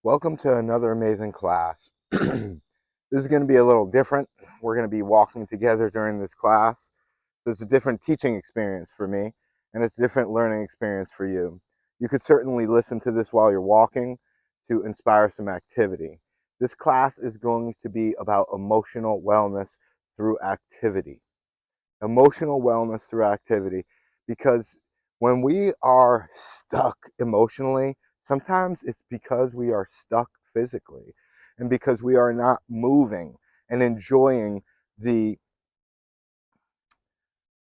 Welcome to another amazing class. This is going to be a little different. We're going to be walking together during this class. So it's a different teaching experience for me, and it's a different learning experience for you. You could certainly listen to this while you're walking to inspire some activity. This class is going to be about emotional wellness through activity. Emotional wellness through activity, because when we are stuck emotionally, sometimes it's because we are stuck physically and because we are not moving and enjoying the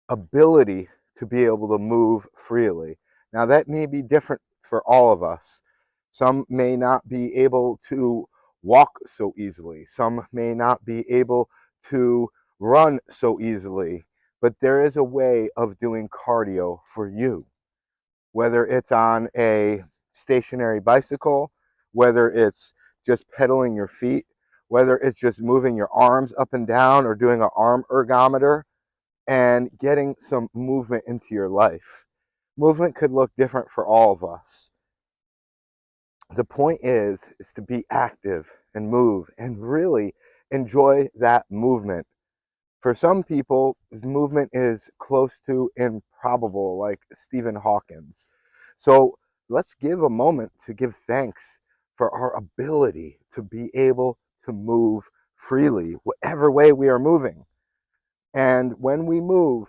ability to be able to move freely. Now, that may be different for all of us. Some may not be able to walk so easily, some may not be able to run so easily, but there is a way of doing cardio for you, whether it's on a stationary bicycle, whether it's just pedaling your feet, whether it's just moving your arms up and down or doing an arm ergometer and getting some movement into your life. Movement could look different for all of us. The point is to be active and move and really enjoy that movement. For some people, movement is close to improbable, like Stephen Hawkins. So let's give a moment to give thanks for our ability to be able to move freely, whatever way we are moving. And when we move,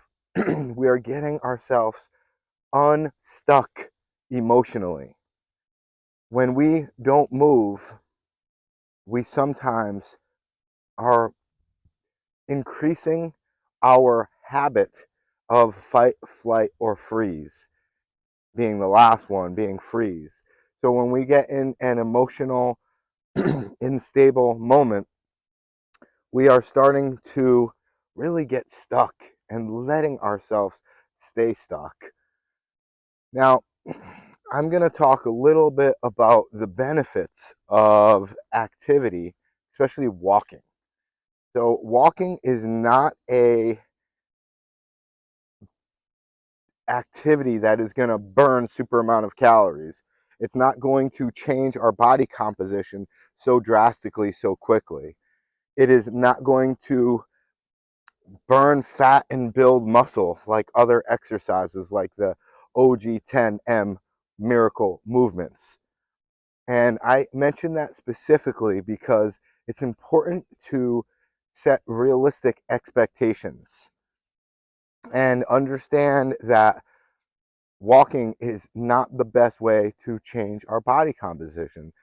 we are getting ourselves unstuck emotionally. When we don't move, we sometimes are increasing our habit of fight, flight, or freeze, being the last one, being freeze. So when we get in an emotional, unstable moment, we are starting to really get stuck and letting ourselves stay stuck. Now, I'm going to talk a little bit about the benefits of activity, especially walking. So, walking is not a activity that is going to burn super amount of calories. It's not going to change our body composition so drastically so quickly. It is not going to burn fat and build muscle like other exercises like the OG10M miracle movements. And I mention that specifically because it's important to set realistic expectations and understand that walking is not the best way to change our body composition,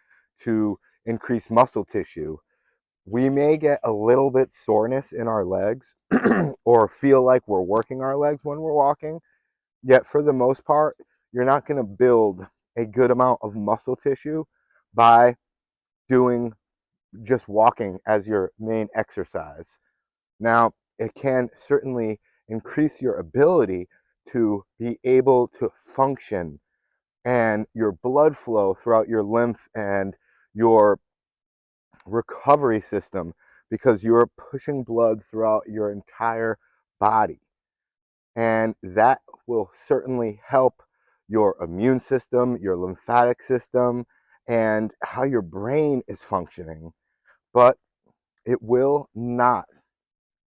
to increase muscle tissue. We may get a little bit soreness in our legs or feel like we're working our legs when we're walking, yet for the most part, you're not going to build a good amount of muscle tissue by doing just walking as your main exercise. Now, it can certainly increase your ability to be able to function and your blood flow throughout your lymph and your recovery system because you're pushing blood throughout your entire body. And that will certainly help your immune system, your lymphatic system, and how your brain is functioning. But it will not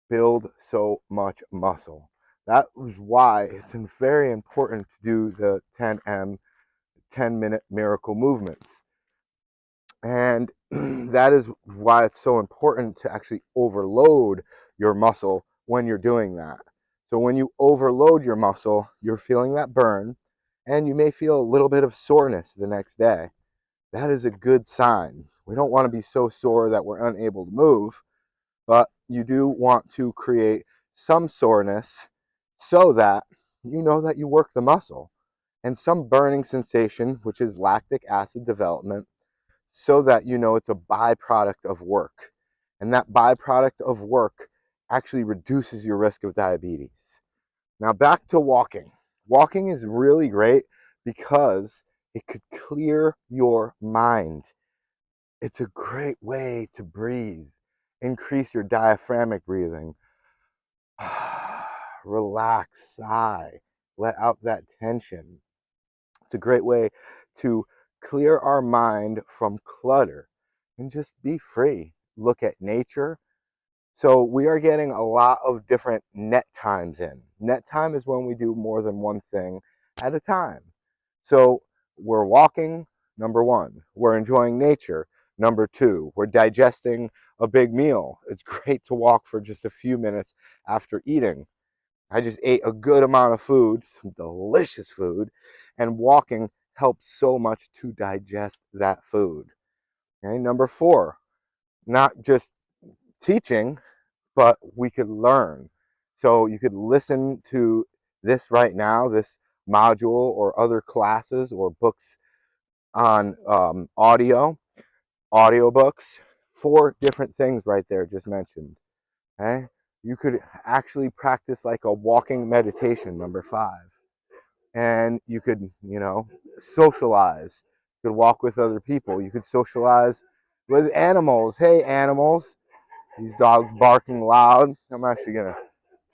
build so much muscle. That is why it's very important to do the 10M, 10-minute miracle movements. And that is why it's so important to actually overload your muscle when you're doing that. So when you overload your muscle, you're feeling that burn, and you may feel a little bit of soreness the next day. That is a good sign. We don't want to be so sore that we're unable to move, but you do want to create some soreness so that you know that you work the muscle, and some burning sensation, which is lactic acid development, so that you know it's a byproduct of work. And that byproduct of work actually reduces your risk of diabetes. Now, back to walking. Walking is really great because it could clear your mind. It's a great way to breathe, increase your diaphragmatic breathing. Relax, sigh, let out that tension. It's a great way to clear our mind from clutter, and just be free. Look at nature. So we are getting a lot of different net times in. Net time is when we do more than one thing at a time. So we're walking, number one. We're enjoying nature, number two. We're digesting a big meal. It's great to walk for just a few minutes after eating. I just ate a good amount of food, some delicious food, and walking helps so much to digest that food. Okay, number four, not just teaching, but we could learn. So you could listen to this right now, this module or other classes or books on audiobooks, four different things right there just mentioned. Okay? You could actually practice like a walking meditation, number five. And you could, socialize. You could walk with other people. You could socialize with animals. Hey, animals. These dogs barking loud. I'm actually going to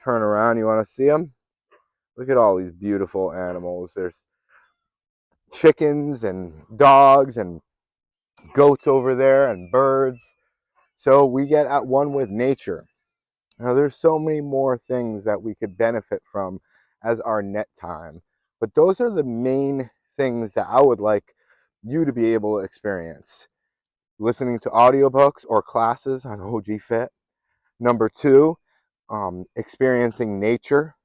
turn around. You want to see them? Look at all these beautiful animals. There's chickens and dogs and goats over there and birds. So we get at one with nature. Now, there's so many more things that we could benefit from as our net time, but those are the main things that I would like you to be able to experience. Listening to audiobooks or classes on OG Fit. Number two, experiencing nature.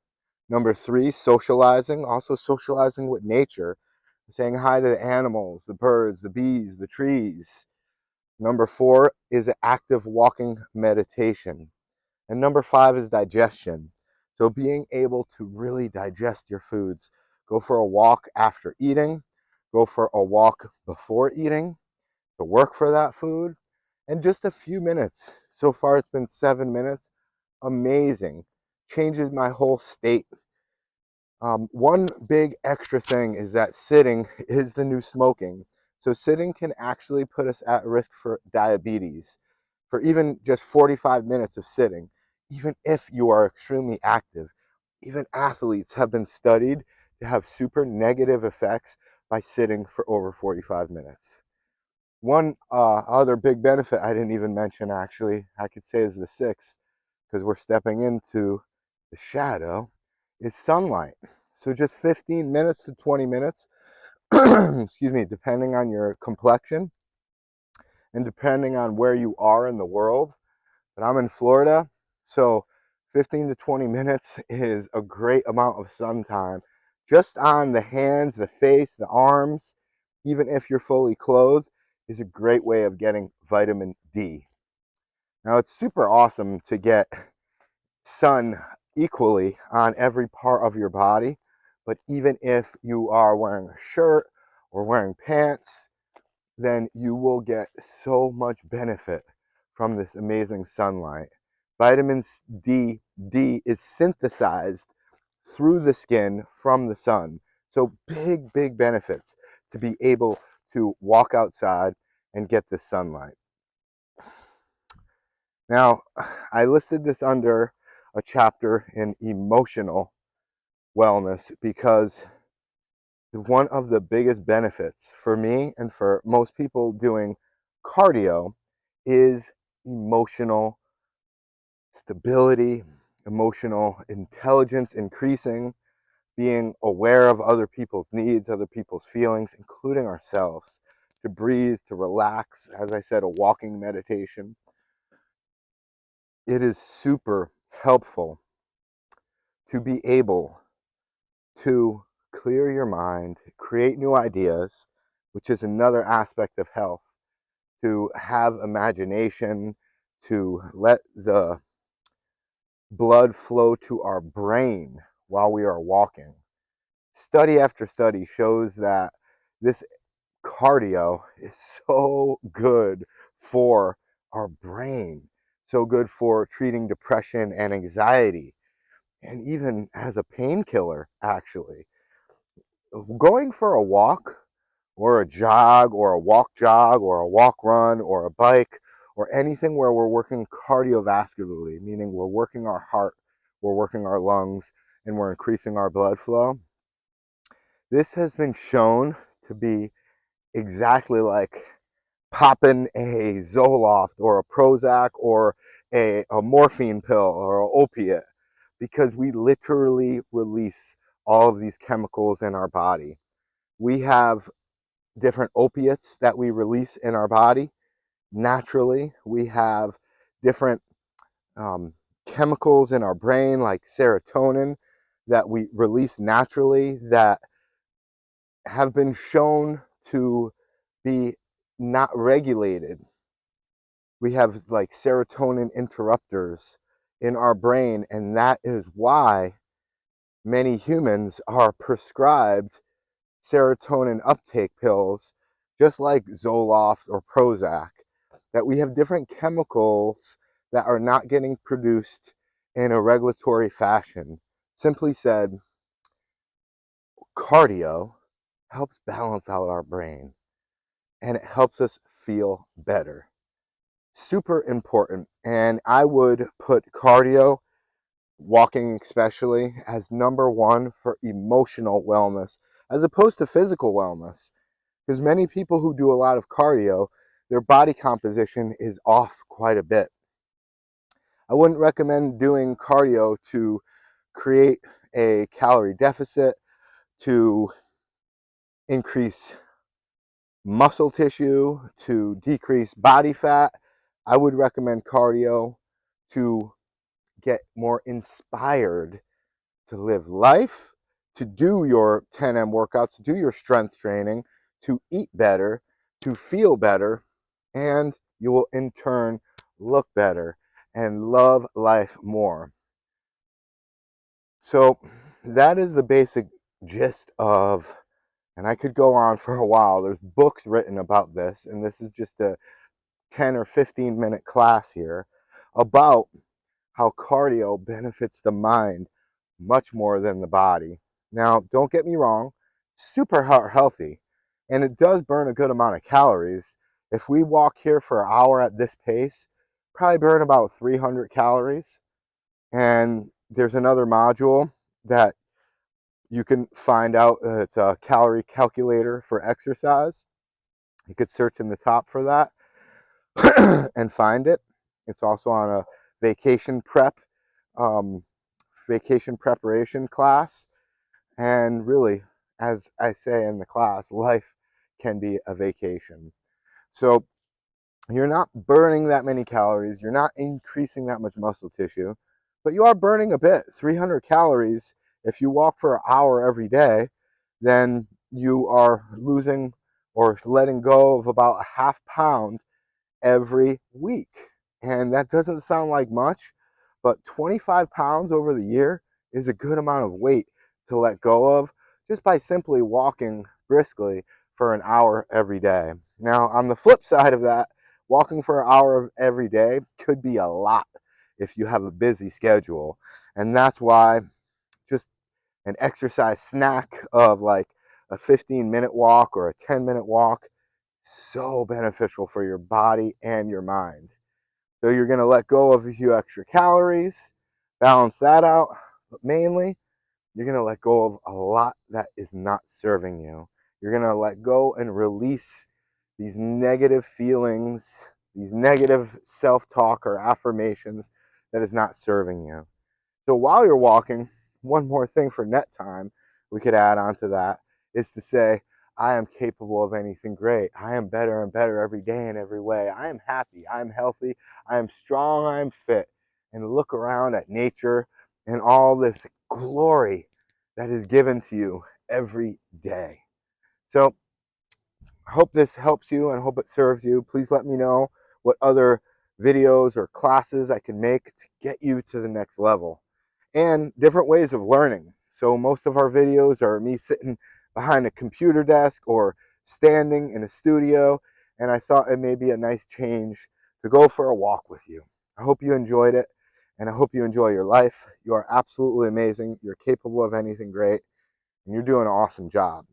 Number three, socializing, also socializing with nature, saying hi to the animals, the birds, the bees, the trees. Number four is active walking meditation. And number five is digestion. So being able to really digest your foods. Go for a walk after eating, go for a walk before eating, to work for that food, and just a few minutes. So far, it's been 7 minutes. Amazing. Changes my whole state. One big extra thing is that sitting is the new smoking. So sitting can actually put us at risk for diabetes for even just 45 minutes of sitting, even if you are extremely active. Even athletes have been studied to have super negative effects by sitting for over 45 minutes. One other big benefit I didn't even mention, actually, I could say is the sixth, because we're stepping into the shadow, is sunlight. So just 15 minutes to 20 minutes, excuse me, depending on your complexion and depending on where you are in the world. But I'm in Florida, so 15 to 20 minutes is a great amount of sun time just on the hands, the face, the arms, even if you're fully clothed, is a great way of getting vitamin D. Now, it's super awesome to get sun equally on every part of your body, but even if you are wearing a shirt or wearing pants, then you will get so much benefit from this amazing sunlight. Vitamin D is synthesized through the skin from the sun. So big benefits to be able to walk outside and get the sunlight. Now, I listed this under a chapter in emotional wellness because one of the biggest benefits for me and for most people doing cardio is emotional stability, emotional intelligence increasing, being aware of other people's needs, other people's feelings, including ourselves, to breathe, to relax. As I said, a walking meditation. It is super helpful to be able to clear your mind, create new ideas, which is another aspect of health, to have imagination, to let the blood flow to our brain while we are walking. Study after study shows that this cardio is so good for our brain, so good for treating depression and anxiety, and even as a painkiller, actually. Going for a walk or a jog or a walk jog or a walk run or a bike or anything where we're working cardiovascularly, meaning we're working our heart, we're working our lungs, and we're increasing our blood flow. This has been shown to be exactly like popping a Zoloft or a Prozac or a morphine pill or an opiate, because we literally release all of these chemicals in our body. We have different opiates that we release in our body naturally. We have different um, chemicals in our brain, like serotonin, that we release naturally, that have been shown to be not regulated. We have like serotonin interrupters in our brain, and that is why many humans are prescribed serotonin uptake pills, just like Zoloft or Prozac, that we have different chemicals that are not getting produced in a regulatory fashion. Simply said, cardio helps balance out our brain and it helps us feel better. Super important. And I would put cardio, walking especially, as number one for emotional wellness as opposed to physical wellness. Because many people who do a lot of cardio, their body composition is off quite a bit. I wouldn't recommend doing cardio to create a calorie deficit, to increase muscle tissue, to decrease body fat. I would recommend cardio to get more inspired to live life, to do your 10M workouts, to do your strength training, to eat better, to feel better, and you will in turn look better and love life more. So that is the basic gist of, and I could go on for a while. There's books written about this, and this is just a 10 or 15-minute class here about how cardio benefits the mind much more than the body. Now, don't get me wrong, super healthy, and it does burn a good amount of calories. If we walk here for an hour at this pace, probably burn about 300 calories. And there's another module that you can find out. It's a calorie calculator for exercise. You could search in the top for that and find it. It's also on a vacation prep, um, vacation preparation class. And really, as I say in the class, life can be a vacation. So you're not burning that many calories, you're not increasing that much muscle tissue, but you are burning a bit. 300 calories, if you walk for an hour every day, then you are losing or letting go of about a half pound every week. And that doesn't sound like much, but 25 pounds over the year is a good amount of weight to let go of just by simply walking briskly for an hour every day. Now, on the flip side of that, walking for an hour every day could be a lot if you have a busy schedule. And that's why just an exercise snack of like a 15-minute walk or a 10-minute walk, so beneficial for your body and your mind. So you're going to let go of a few extra calories, balance that out, but mainly you're going to let go of a lot that is not serving you. You're going to let go and release these negative feelings, these negative self-talk or affirmations that is not serving you. So while you're walking, one more thing for net time we could add on to that is to say, I am capable of anything great. I am better and better every day in every way. I am happy. I am healthy. I am strong. I am fit. And look around at nature and all this glory that is given to you every day. So I hope this helps you and hope it serves you. Please let me know what other videos or classes I can make to get you to the next level, and different ways of learning. So most of our videos are me sitting behind a computer desk or standing in a studio, and I thought it may be a nice change to go for a walk with you. I hope you enjoyed it, and I hope you enjoy your life. You are absolutely amazing. You're capable of anything great, and you're doing an awesome job.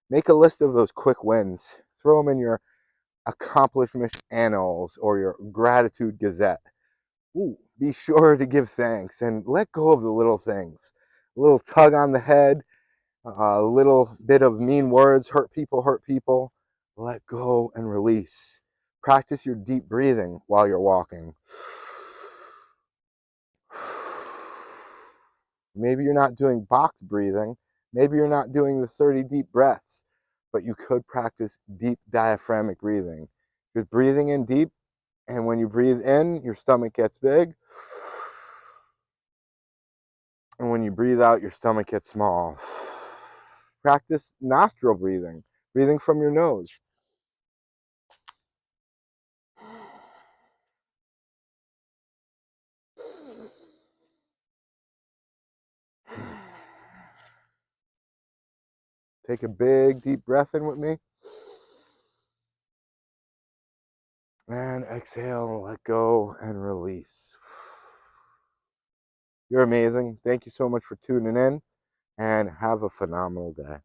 Make a list of those quick wins. Throw them in your accomplishment annals or your gratitude gazette. Ooh, be sure to give thanks and let go of the little things. A little tug on the head, a little bit of mean words, hurt people, hurt people. let go and release. Practice your deep breathing while you're walking. Maybe you're not doing box breathing. Maybe you're not doing the 30 deep breaths, but you could practice deep diaphragmatic breathing. You're breathing in deep, and when you breathe in, your stomach gets big. And when you breathe out, your stomach gets small. Practice nostril breathing, breathing from your nose. Take a big, deep breath in with me. And exhale, let go, and release. You're amazing. Thank you so much for tuning in, and have a phenomenal day.